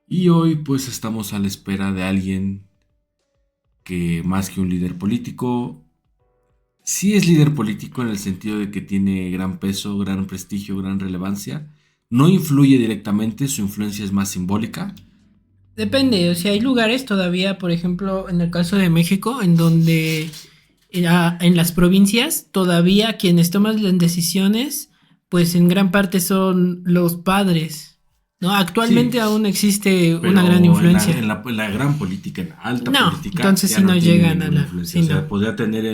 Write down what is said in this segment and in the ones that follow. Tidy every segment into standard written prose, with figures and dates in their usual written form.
Y hoy pues estamos a la espera de alguien que más que un líder político, sí es líder político en el sentido de que tiene gran peso, gran prestigio, gran relevancia. No influye directamente, su influencia es más simbólica. Depende, o sea, hay lugares todavía, por ejemplo, en el caso de México, en donde en las provincias todavía quienes toman las decisiones, pues en gran parte son los padres, ¿no? Sí, Actualmente aún existe una gran pero influencia. en la gran política, en la alta No, política, entonces ya sí no no tiene llegan a ninguna la, influencia. O sí sea, no. podría tener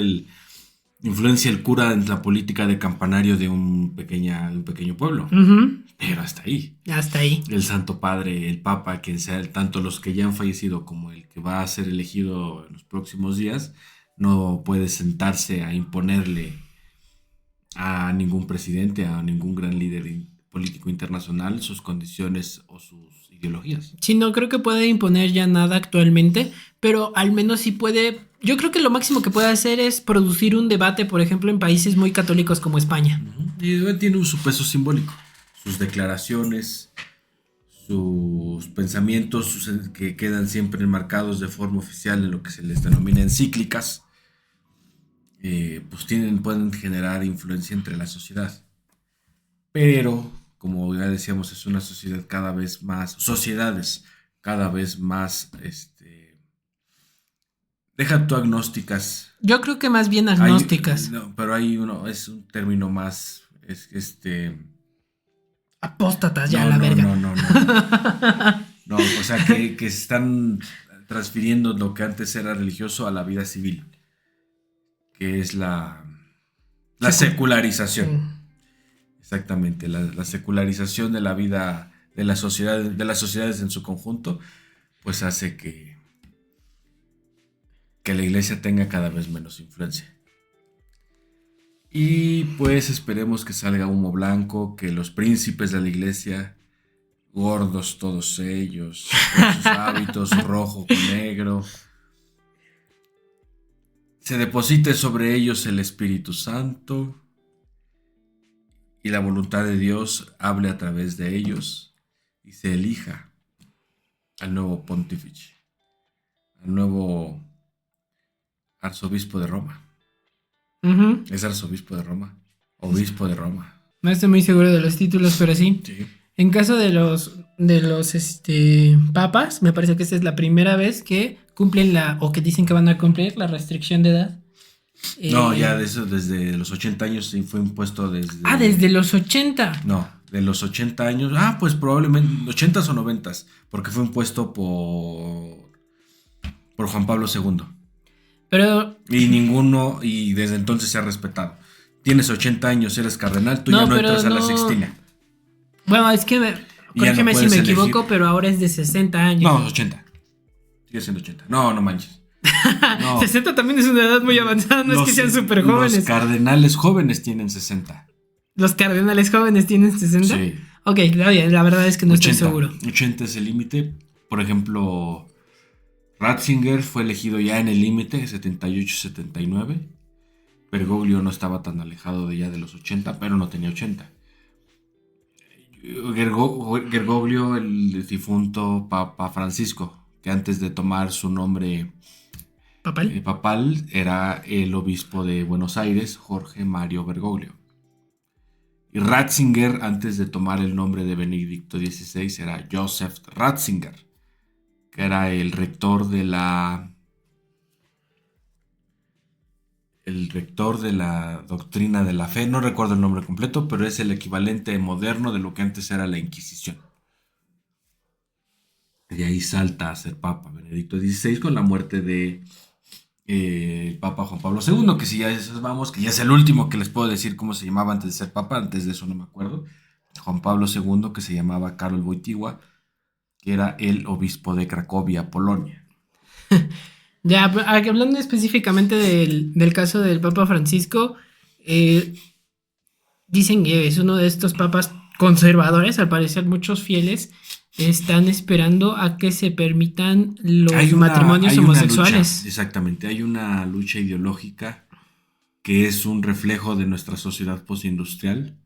influencia el cura en la política de campanario de un pequeño pueblo, Ujú, pero hasta ahí. hasta ahí. El Santo Padre, el Papa, quien sea, tanto los que ya han fallecido como el que va a ser elegido en los próximos días, no puede sentarse a imponerle a ningún presidente, a ningún gran líder político internacional sus condiciones o sus ideologías. Sí, no creo que pueda imponer ya nada actualmente, pero al menos sí puede. Yo creo que lo máximo que puede hacer es producir un debate, por ejemplo, en países muy católicos como España. Ujú. Y tiene su peso simbólico, sus declaraciones, sus pensamientos que quedan siempre enmarcados de forma oficial en lo que se les denomina encíclicas, pues pueden generar influencia entre la sociedad. Pero, como ya decíamos, es una sociedad cada vez más, sociedades cada vez más, deja tú agnósticas. Yo creo que más bien Hay, agnósticas. no, pero hay uno, es un término más, Apóstatas ya a no, la no, verga. no, no, no, no. No, o sea, que se están transfiriendo lo que antes era religioso a la vida civil, que es la Secu- secularización. mm. Exactamente, la secularización de la vida de las sociedades en su conjunto, pues hace que la iglesia tenga cada vez menos influencia. Y pues esperemos que salga humo blanco, que los príncipes de la iglesia, gordos todos ellos, con sus hábitos rojo con negro, se deposite sobre ellos el Espíritu Santo y la voluntad de Dios hable a través de ellos y se elija al nuevo pontífice, al nuevo arzobispo de Roma. Ujú. Es arzobispo de Roma, obispo de Roma. No estoy muy seguro de los títulos, pero sí. Sí. En caso de los papas, me parece que esta es la primera vez que cumplen o que dicen que van a cumplir la restricción de edad. No, Eh, ya de eso desde los 80 años sí fue impuesto desde desde... los 80. No, de los 80 años. Ah, pues probablemente 80 o 90, porque fue impuesto por Juan Pablo II. Pero, Y ninguno, y desde entonces se ha respetado. Tienes 80 años, eres cardenal, tú ya no, no pero entras a la no. Sextina. Bueno, es que, Y ya no corrígeme si puedes me elegir. equivoco, pero ahora es de 60 años. No, 80. Sigue siendo 80. No, no manches. No. 60 también es una edad muy avanzada, no es que Los, sean súper los jóvenes. cardenales jóvenes tienen 60. Los cardenales jóvenes tienen 60. Sí. Ok, está bien, la verdad es que no estoy 80. seguro. 80 es el límite. Por ejemplo, Ratzinger fue elegido ya en el límite, 78-79. Bergoglio no estaba tan alejado de ya de los 80, pero no tenía 80. Gergoglio, el difunto Papa Francisco, que antes de tomar su nombre ¿Papal? papal era el obispo de Buenos Aires, Jorge Mario Bergoglio. Y Ratzinger, antes de tomar el nombre de Benedicto XVI, era Joseph Ratzinger, que era el rector de la doctrina de la fe. No recuerdo el nombre completo, pero es el equivalente moderno de lo que antes era la Inquisición. De ahí salta a ser Papa Benedicto XVI con la muerte de el Papa Juan Pablo II, que si ya vamos, que ya es el último que les puedo decir cómo se llamaba antes de ser Papa, antes de eso no me acuerdo. Juan Pablo II, que se llamaba Karol Wojtyła, que era el obispo de Cracovia, Polonia. Ya, hablando específicamente del caso del Papa Francisco, eh, dicen que es uno de estos papas conservadores, al parecer muchos fieles están esperando a que se permitan los matrimonios Hay una lucha, homosexuales. exactamente, hay una lucha ideológica que es un reflejo de nuestra sociedad postindustrial,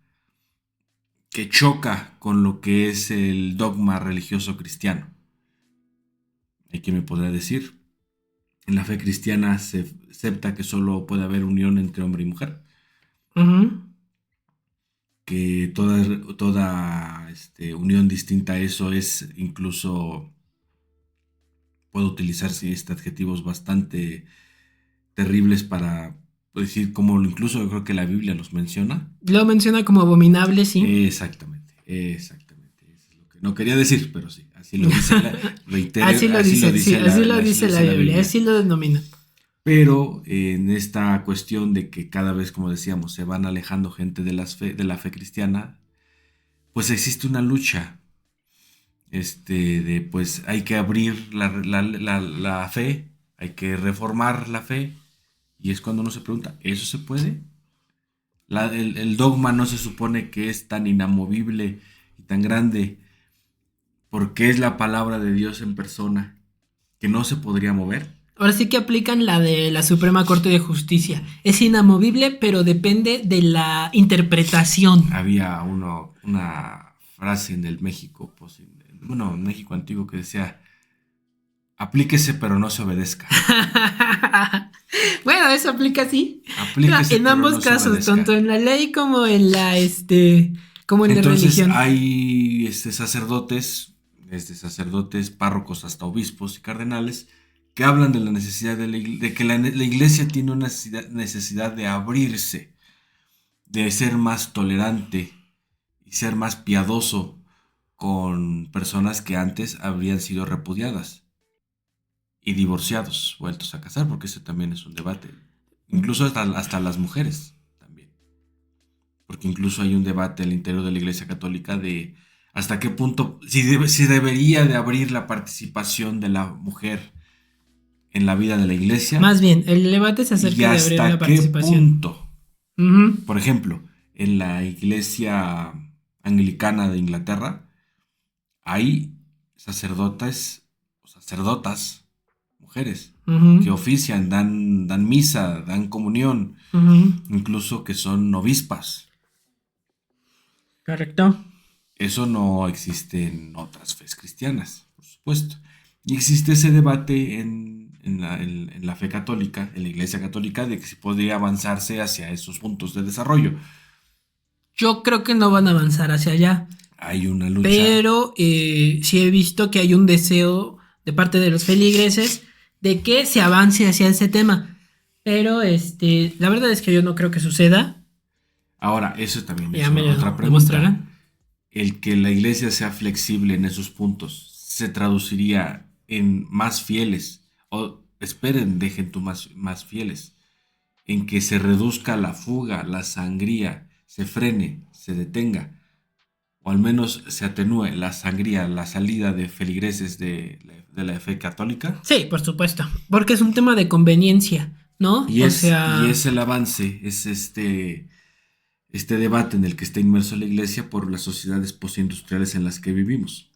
que choca con lo que es el dogma religioso cristiano. Hay quien me podrá decir, en la fe cristiana se acepta que solo puede haber unión entre hombre y mujer, Ujú. que toda unión distinta a eso es incluso, puede utilizarse adjetivos bastante terribles para decir, como incluso yo creo que la Biblia los menciona. Lo menciona como abominable, sí. Exactamente, exactamente. Eso es lo que no quería decir, pero sí, así lo dice Así lo así lo dice, sí, dice así lo dice la Biblia, Biblia. así lo denomina. Pero en esta cuestión de que cada vez, como decíamos, se van alejando gente de la fe cristiana, pues existe una lucha, de pues hay que abrir la fe, hay que reformar la fe, y es cuando uno se pregunta, ¿eso se puede? El dogma no se supone que es tan inamovible y tan grande porque es la palabra de Dios en persona que no se podría mover. Ahora sí que aplican la de la Suprema Corte de Justicia. Es inamovible, pero depende de la interpretación. Había una frase en el México, pues, bueno, en México antiguo que decía, aplíquese pero no se obedezca. Bueno, eso aplica así. Aplíquese En pero ambos no se casos, obedezca. tanto en la ley como en como en la Entonces religión. hay sacerdotes, desde sacerdotes, párrocos hasta obispos y cardenales, que hablan de la necesidad de que la iglesia tiene una necesidad de abrirse, de ser más tolerante y ser más piadoso con personas que antes habrían sido repudiadas y divorciados, vueltos a casar, porque ese también es un debate. Incluso hasta las mujeres también. Porque incluso hay un debate al interior de la Iglesia Católica de hasta qué punto, si debería de abrir la participación de la mujer en la vida de la Iglesia Más bien, el debate es y acerca de abrir la hasta qué participación. punto. Ujú. Por ejemplo, en la Iglesia Anglicana de Inglaterra hay sacerdotes o sacerdotas, mujeres, que Ujú. ofician, dan misa, dan comunión, Ujú. incluso que son obispas. Correcto. Eso no existe en otras fes cristianas, por supuesto. Y existe ese debate en la fe católica, en la iglesia católica, de que si podría avanzarse hacia esos puntos de desarrollo. Yo creo que no van a avanzar hacia allá, Hay una lucha. pero sí he visto que hay un deseo de parte de los feligreses de que se avance hacia ese tema. Pero la verdad es que yo no creo que suceda. Ahora, eso también Ya es me lo otra pregunta. demostrarán. El que la iglesia sea flexible en esos puntos se traduciría en más fieles, o esperen, dejen tú más fieles, en que se reduzca la fuga, la sangría, se frene, se detenga, o al menos se atenúe la sangría, la salida de feligreses de la fe católica. Sí, por supuesto, porque es un tema de conveniencia, ¿no? O Y sea, es el avance, es este debate en el que está inmerso la iglesia por las sociedades postindustriales en las que vivimos,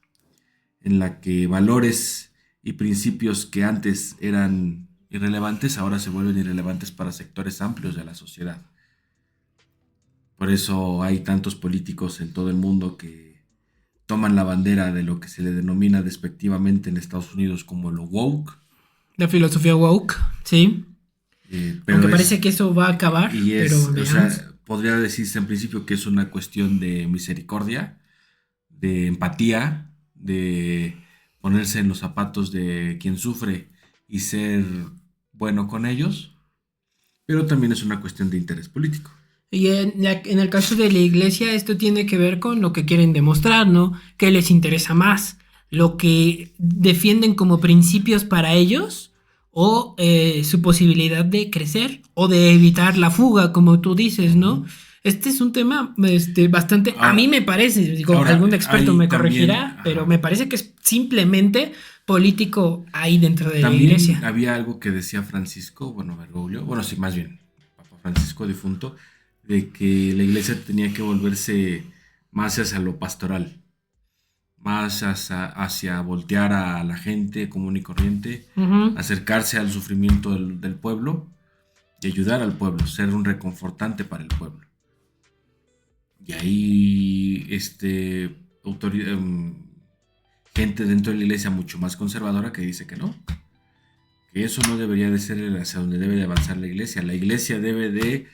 en la que valores y principios que antes eran irrelevantes ahora se vuelven irrelevantes para sectores amplios de la sociedad. Por eso hay tantos políticos en todo el mundo que toman la bandera de lo que se le denomina despectivamente en Estados Unidos como lo woke, la filosofía woke, sí. pero Aunque parece que eso va a acabar, pero o veamos. sea, podría decirse en principio que es una cuestión de misericordia, de empatía, de ponerse en los zapatos de quien sufre y ser bueno con ellos, pero también es una cuestión de interés político. Y en el caso de la iglesia, esto tiene que ver con lo que quieren demostrar, ¿no? ¿Qué les interesa más? ¿Lo que defienden como principios para ellos? ¿O su posibilidad de crecer? ¿O de evitar la fuga, como tú dices, ¿no? Ujú. Este es un tema bastante, a mí Ahora, me parece, digo, ahora algún experto hay me también, corregirá, pero me parece que es simplemente político ahí dentro de la también iglesia. había algo que decía Francisco, bueno, Bergoglio, bueno, sí, más bien, Papa Francisco difunto, de que la iglesia tenía que volverse más hacia lo pastoral, más hacia voltear a la gente común y corriente, Ujú. acercarse al sufrimiento del pueblo y ayudar al pueblo, ser un reconfortante para el pueblo. Y ahí gente dentro de la iglesia mucho más conservadora que dice que no, que eso no debería de ser hacia donde debe de avanzar la iglesia. La iglesia debe de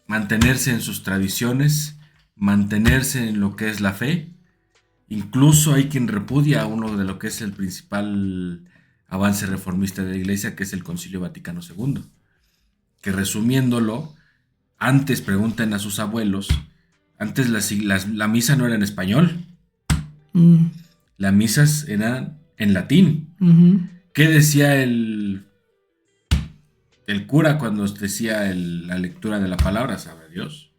mantenerse en sus tradiciones, mantenerse en lo que es la fe. Incluso hay quien repudia a uno de lo que es el principal avance reformista de la iglesia, que es el Concilio Vaticano II, que resumiéndolo, antes, pregunten a sus abuelos, antes la misa no era en español, las misas eran en latín. ¿Qué decía el cura cuando decía la lectura de la palabra? Sabe Dios.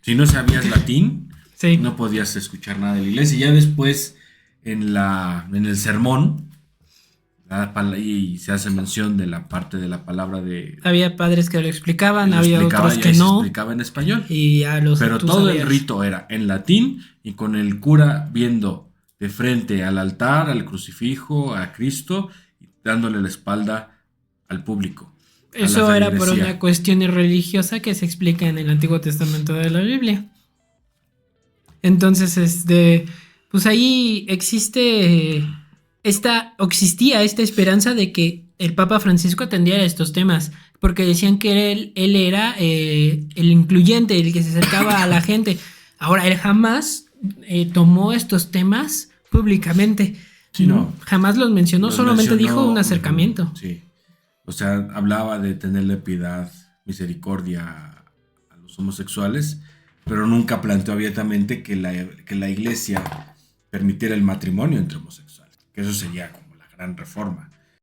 Si no sabías latín, sí, no podías escuchar nada de la iglesia. Y ya después, en el sermón, y se hace mención de la parte de la palabra de... Había padres que lo explicaban, había otros que no. Se explicaba en español. Y ya pero todo el rito era en latín y con el cura viendo de frente al altar, al crucifijo, a Cristo, y dándole la espalda al público. Eso era por una cuestión religiosa que se explica en el Antiguo Testamento de la Biblia. Entonces, pues ahí existía esta esperanza de que el Papa Francisco atendiera estos temas, porque decían que él era el incluyente, el que se acercaba a la gente. Ahora, él jamás tomó estos temas públicamente. Sí, no. Jamás los mencionó, solamente dijo un acercamiento. Sí. O sea, hablaba de tenerle piedad, misericordia a los homosexuales, pero nunca planteó abiertamente que la iglesia permitiera el matrimonio entre homosexuales, que eso sería como la gran reforma.